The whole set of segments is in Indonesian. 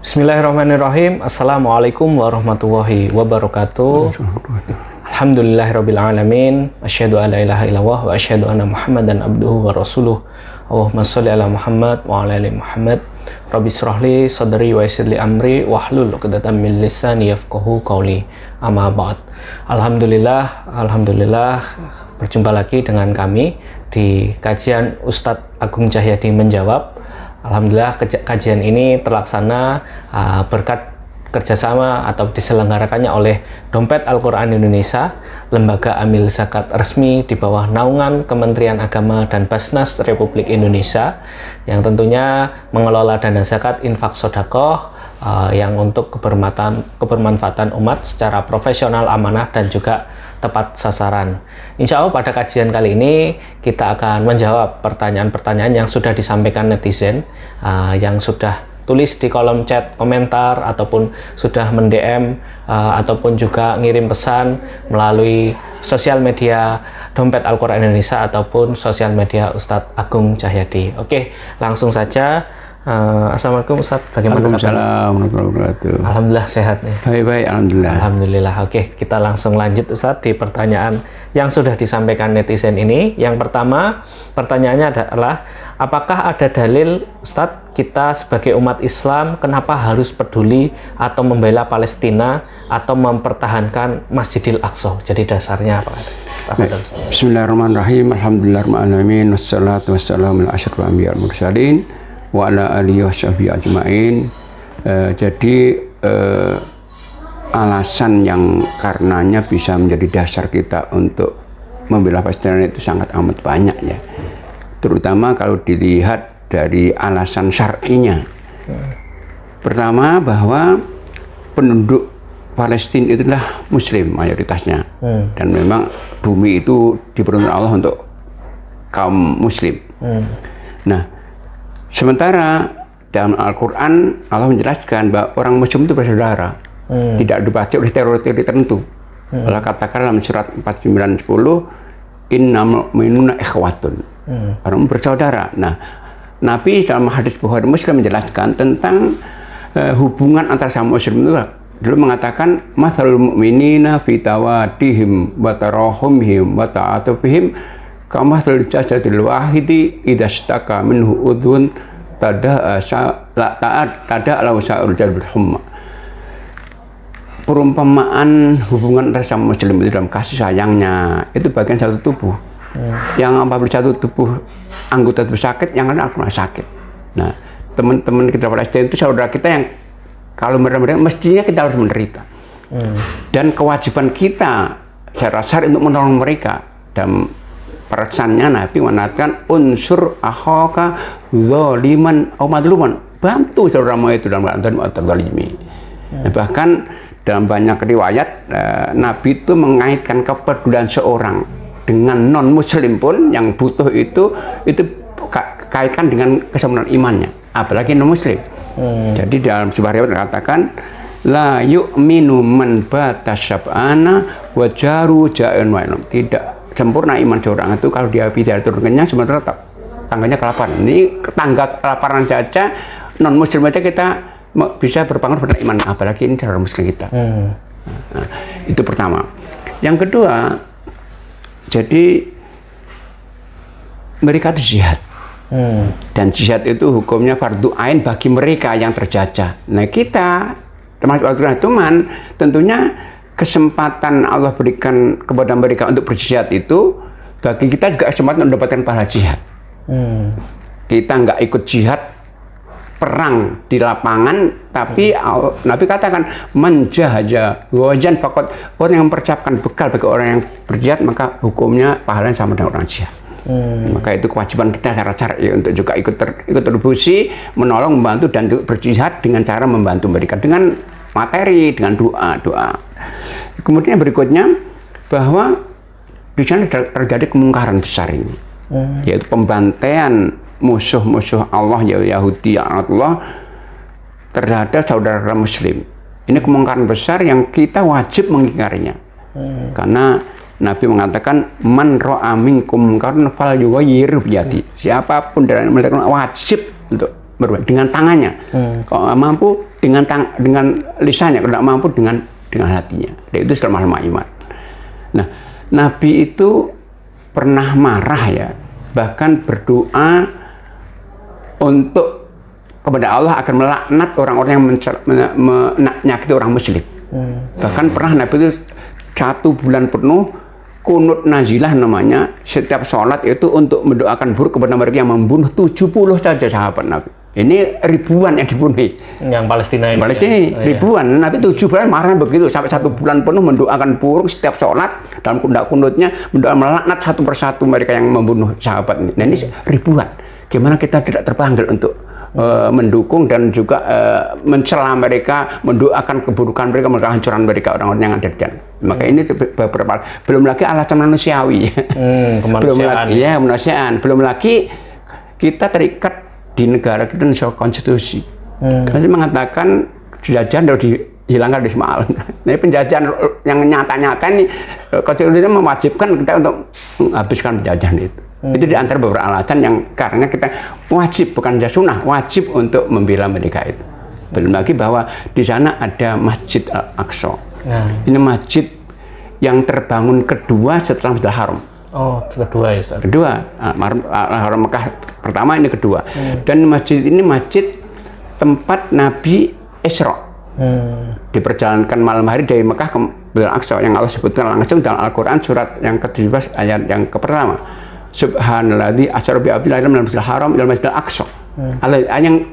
Bismillahirrahmanirrahim. Assalamualaikum warahmatullahi wabarakatuh. Alhamdulillahirabbil alamin. Asyhadu an la ilaha illallah wa asyhadu anna Muhammadan abduhu wa rasuluh. Allahumma shalli ala Muhammad wa ala ali Muhammad. Rabbi shrah li sadri wa yassir li amri wahlul 'uqdatam min lisani yafqahu qawli. Amma ba'd. Alhamdulillah berjumpa lagi dengan kami di kajian Ustadz Agung Cahyadi menjawab. Alhamdulillah kajian ini terlaksana berkat kerjasama atau diselenggarakannya oleh Dompet Al-Quran Indonesia, lembaga amil zakat resmi di bawah naungan Kementerian Agama dan Basnas Republik Indonesia, yang tentunya mengelola dana zakat infak sodakoh yang untuk kebermanfaatan umat secara profesional, amanah, dan juga tepat sasaran. Insya Allah pada kajian kali ini kita akan menjawab pertanyaan-pertanyaan yang sudah disampaikan netizen yang sudah tulis di kolom chat komentar ataupun sudah mendm ataupun juga ngirim pesan melalui sosial media Dompet Al-Quran Indonesia ataupun sosial media Ustadz Agung Cahyadi. Oke, langsung saja. Assalamualaikum Ustadz, bagaimana kabar? Waalaikumsalam. Alhamdulillah sehat nih. Baik, alhamdulillah. Alhamdulillah. Oke, kita langsung lanjut Ustadz di pertanyaan yang sudah disampaikan netizen ini. Yang pertama, pertanyaannya adalah, apakah ada dalil Ustadz kita sebagai umat Islam kenapa harus peduli atau membela Palestina atau mempertahankan Masjidil Aqsa? Jadi dasarnya apa? Bismillahirrahmanirrahim. Alhamdulillahirrahmanirrahim. Wassalatu wassalamu ala asyrafil anbiya'i wal mursalin wa ala alihi washabihi ajma'in. Alasan yang karenanya bisa menjadi dasar kita untuk membela Palestina itu sangat amat banyak ya. Terutama kalau dilihat dari alasan syar'inya. Pertama, bahwa penduduk Palestina itulah muslim mayoritasnya. Dan memang bumi itu diperuntukkan Allah untuk kaum muslim. Nah, sementara dalam Al-Quran Allah menjelaskan bahwa orang muslim itu bersaudara, tidak dibatasi oleh teori-teori tertentu. Allah katakan dalam surat 49:10, innamal mu'minuna ikhwatun, orang bersaudara. Nah, Nabi dalam hadis Bukhari Muslim menjelaskan tentang hubungan antara sama muslim itu. Dulu mengatakan mathalul mu'minina fi tawadihim wa tarahumhim wa ta'atufihim kamathal jasadil wahidi idza istaka minhu udhun tada lau sa'ul jalbil humma. Perumpamaan hubungan antara sama muslim itu dalam kasih sayangnya itu bagian satu tubuh. Yang apabila satu tubuh anggota tubuh sakit, yang lain akan sakit. Nah, teman-teman kita Palestina itu saudara kita yang kalau mereka mestinya kita harus menderita. Dan kewajiban kita secara syar'i untuk menolong mereka. Dan pesannya Nabi mengatakan unsur akhaka zaliman aw madluman, bantu saudaramu itu dalam keadaan terzalimi. Bahkan dalam banyak riwayat Nabi itu mengaitkan kepedulian seorang dengan non muslim pun yang butuh itu kaitkan dengan kesempurnaan imannya, apalagi non muslim. Jadi dalam sebuah riwayat dikatakan la yu'minu man bata syab'ana wa jaru ja'in wa tidak sempurna iman seorang itu kalau dia tidak turun kenyang sementara tangganya kelaparan. Ini tangga kelaparan saja non muslim aja kita bisa berbangun pada iman, apalagi ini saudara muslim kita. Nah, itu pertama. Yang kedua, jadi mereka itu jihad. Dan jihad itu hukumnya fardu ain bagi mereka yang terjajah. Nah, kita termasuk Al-Quran Tuhan, tentunya kesempatan Allah berikan kepada mereka untuk berjihad itu bagi kita juga kesempatan mendapatkan pahala jihad. Kita nggak ikut jihad perang di lapangan, tapi Nabi katakan menjahaja wajan fakot, orang yang mempersiapkan bekal bagi orang yang berjihad maka hukumnya pahalanya sama dengan orang jihad. Maka itu kewajiban kita secara syar'i untuk juga ikut kontribusi, menolong, membantu dan berjihad dengan cara membantu mereka dengan materi, dengan doa. Kemudian berikutnya bahwa di sana terjadi kemungkaran besar ini, yaitu pembantaian musuh-musuh Allah, Yahudi, Allah terhadap saudara muslim. Ini kemungkaran besar yang kita wajib mengingkarinya. Karena Nabi mengatakan man ra'a minkum munkaran falyughayyir biyadi. Siapapun dari mereka wajib untuk dengan tangannya. Kalau nggak mampu dengan lisannya, kalau nggak mampu dengan hatinya. Dan itu selama iman. Nah, Nabi itu pernah marah ya, bahkan berdoa untuk kepada Allah akan melaknat orang-orang yang menyakiti orang Muslim. Bahkan pernah Nabi itu 1 bulan penuh kunut nazilah namanya, setiap sholat itu untuk mendoakan buruk kepada mereka yang membunuh 70 saja sahabat Nabi. Ini ribuan yang dibunuh. Yang Palestina ini. Palestina ribuan. Nabi 7 bulan marah begitu sampai 1 bulan penuh mendoakan buruk setiap sholat dalam kunut-kunutnya mendoakan melaknat satu persatu mereka yang membunuh sahabat ini. Nah ini ribuan. Gimana kita tidak terpanggil untuk mendukung dan juga mencela mereka, mendoakan keburukan mereka, kehancuran mereka orang-orang yang ada di sana. Maka ini beberapa, belum lagi alasan manusiawi. Belum lagi ya kemanusiaan. Belum lagi kita terikat di negara kita soal konstitusi. Karena mengatakan penjajahan harus dihilangkan di Ismail. Nah, penjajahan yang nyata-nyata ini konstitusi mewajibkan kita untuk menghabiskan penjajahan itu. Itu di antara beberapa alasan yang karena kita wajib, bukan saja sunnah, wajib untuk membela mereka itu. Belum lagi bahwa di sana ada Masjid Al-Aqsa. Ini masjid yang terbangun kedua setelah Masjidil Haram. Oh, kedua ya Ustaz? Kedua, Haram Mekah pertama, ini kedua. Dan masjid ini masjid tempat Nabi Isra. Diperjalankan malam hari dari Mekah ke Al-Aqsa yang Allah sebutkan langsung dalam Al-Quran surat yang ke-17 ayat yang pertama. Subhanalladzi asyara bi abdihi minal masjidil haram ilal masjidil aqsa. Yang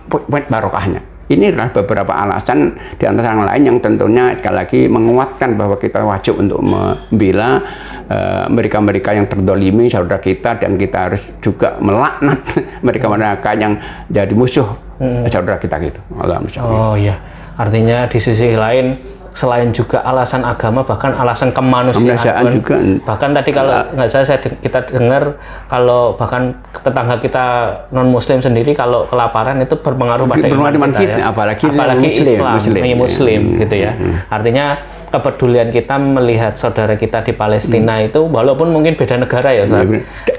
barokahnya. Ini adalah beberapa alasan di antara yang lain yang tentunya sekali lagi menguatkan bahwa kita wajib untuk membela mereka-mereka yang terdolimi saudara kita, dan kita harus juga melaknat mereka-mereka yang jadi musuh saudara kita gitu. Oh iya, artinya di sisi lain selain juga alasan agama, bahkan alasan kemanusiaan juga. Bahkan tadi kalau nggak salah kita dengar kalau bahkan tetangga kita non Muslim sendiri kalau kelaparan itu berpengaruh pada iman kita, ya. Apalagi Muslim gitu ya. Artinya kepedulian kita melihat saudara kita di Palestina itu walaupun mungkin beda negara ya Ustaz.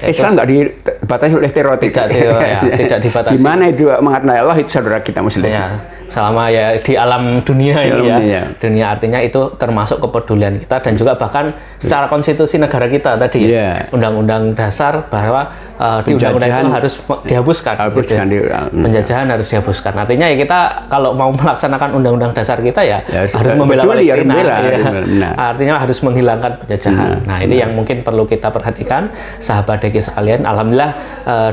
Islam nggak dibatasi oleh stereotip. Tidak dibatasi. Di mana itu mengatakan Allah itu saudara kita Muslim. Ya. Selama ya di alam dunia ini ya. Dunia artinya itu termasuk kepedulian kita, dan juga bahkan secara konstitusi negara kita tadi ya. Undang-undang dasar bahwa di undang-undang itu harus dihapuskan. Penjajahan harus dihapuskan. Artinya ya kita kalau mau melaksanakan undang-undang dasar kita ya harus membela Palestina. Artinya harus menghilangkan penjajahan. Nah, ini yang mungkin perlu kita perhatikan sahabat Deki sekalian. Alhamdulillah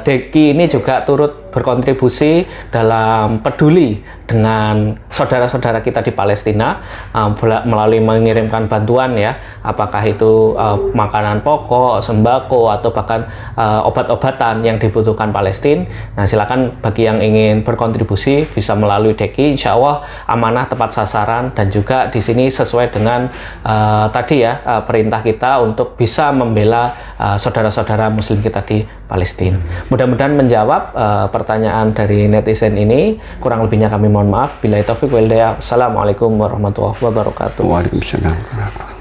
Deki ini juga turut berkontribusi dalam peduli dengan saudara-saudara kita di Palestina melalui mengirimkan bantuan ya, apakah itu makanan pokok, sembako, atau bahkan obat-obatan yang dibutuhkan Palestina. Nah, silakan bagi yang ingin berkontribusi bisa melalui Deki, insya Allah amanah tepat sasaran, dan juga di sini sesuai dengan tadi ya perintah kita untuk bisa membela saudara-saudara Muslim kita di Palestina. Mudah-mudahan menjawab pertanyaan dari netizen ini. Kurang lebihnya kami mohon maaf. Billahi taufiq wal hidayah. Assalamualaikum warahmatullahi wabarakatuh. Waalaikumsalam.